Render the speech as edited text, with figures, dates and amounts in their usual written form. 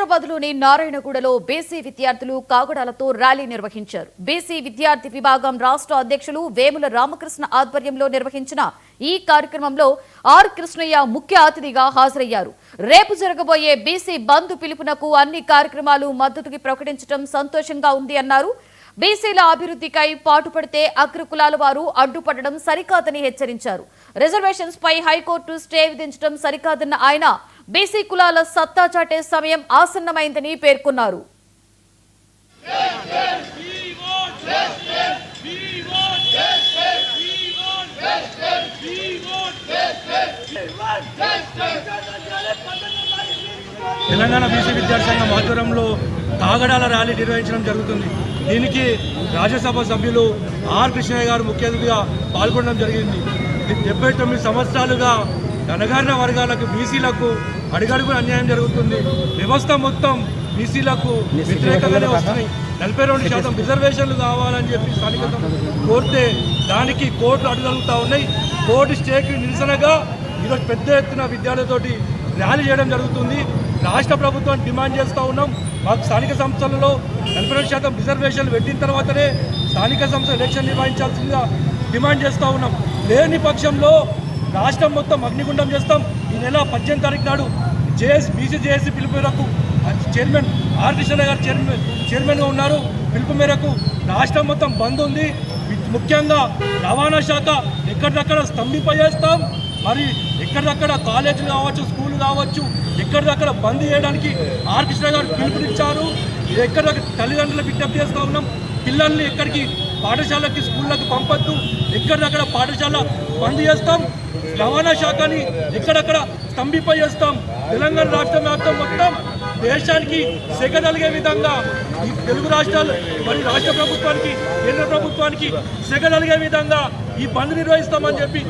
హైదరాబాద్లోని నారాయణగూడలో బీసీ విద్యార్థులు కాగడాలతో ర్యాలీ నిర్వహించారు. బీసీ విద్యార్థి విభాగం రాష్ట్ర అధ్యక్షులు వేముల రామకృష్ణ ఆధ్వర్యంలో నిర్వహించిన ఈ కార్యక్రమంలో ఆర్ కృష్ణయ్య ముఖ్య అతిథిగా హాజరయ్యారు. రేపు జరగబోయే బీసీ బంద్ పిలుపునకు అన్ని కార్యక్రమాలు మద్దతుకి ప్రకటించడం సంతోషంగా ఉంది అన్నారు. బీసీల అభివృద్ధికై పాటుపడితే అగ్రకులాల వారు అడ్డుపడడం సరికాదని హెచ్చరించారు. రిజర్వేషన్స్ పై హైకోర్టు స్టే విధించడం సరికాదన్న ఆయన బీసీ కులాల సత్తా చాటే సమయం ఆసన్నమైందని పేర్కొన్నారు. తెలంగాణ బీసీ విద్యార్థి సంఘం ఆధ్వర్యంలో కాగడాల ర్యాలీ నిర్వహించడం జరుగుతుంది. దీనికి రాజ్యసభ సభ్యులు ఆర్ కృష్ణయ్య గారు ముఖ్య అతిథిగా పాల్గొనడం జరిగింది. 79 సంవత్సరాలుగా ధనగారిన వర్గాలకు బీసీలకు అడుగడుగున అన్యాయం జరుగుతుంది. వ్యవస్థ మొత్తం బీసీలకు వ్యతిరేకంగానే వస్తున్నాయి. 42% రిజర్వేషన్లు కావాలని చెప్పి స్థానికంగా కోరితే దానికి కోర్టులు అడ్డుగలుగుతూ ఉన్నాయి. కోర్టు స్టేకి నిరసనగా ఈరోజు పెద్ద ఎత్తున విద్యార్థులతోటి ర్యాలీ చేయడం జరుగుతుంది. రాష్ట్ర ప్రభుత్వాన్ని డిమాండ్ చేస్తూ ఉన్నాం. మాకు స్థానిక సంస్థలలో 42% రిజర్వేషన్లు పెట్టిన తర్వాతనే స్థానిక సంస్థ ఎలక్షన్ నిర్వహించాల్సిందిగా డిమాండ్ చేస్తూ ఉన్నాం. లేని పక్షంలో రాష్ట్రం మొత్తం అగ్నిగుండం చేస్తాం. ఈ నెల 18 తారీఖు నాడు బీసీ జేఏసీ పిలుపు మేరకు చైర్మన్ ఆర్ కృష్ణ గారు చైర్మన్గా ఉన్నారు. పిలుపు మేరకు రాష్ట్రం మొత్తం బంద్ ఉంది. ముఖ్యంగా రవాణా శాఖ ఎక్కడిదక్కడ స్తంభింపజేస్తాం. మరి ఎక్కడిదక్కడ కాలేజీలు కావచ్చు, స్కూళ్ళు కావచ్చు, ఎక్కడిదక్కడ బంద్ చేయడానికి ఆర్ కృష్ణ గారు పిలుపునిచ్చారు. ఎక్కడిదక్కడ తల్లిదండ్రులకు విజ్ఞప్తి చేస్తూ ఉన్నాం. పిల్లల్ని ఎక్కడికి పాఠశాలకి స్కూళ్ళకి పంపొద్దు. ఎక్కడిదక్కడ పాఠశాల బంద్ చేస్తాం. రవాణా శాఖని ఎక్కడక్కడ స్తంభింపజేస్తాం. తెలంగాణ రాష్ట్ర వ్యాప్తం మొత్తం దేశానికి సెగదలిగే విధంగా ఈ తెలుగు రాష్ట్రాలు మరి రాష్ట్ర ప్రభుత్వానికి కేంద్ర ప్రభుత్వానికి సెగదలిగే విధంగా ఈ బంద్ నిర్వహిస్తామని చెప్పి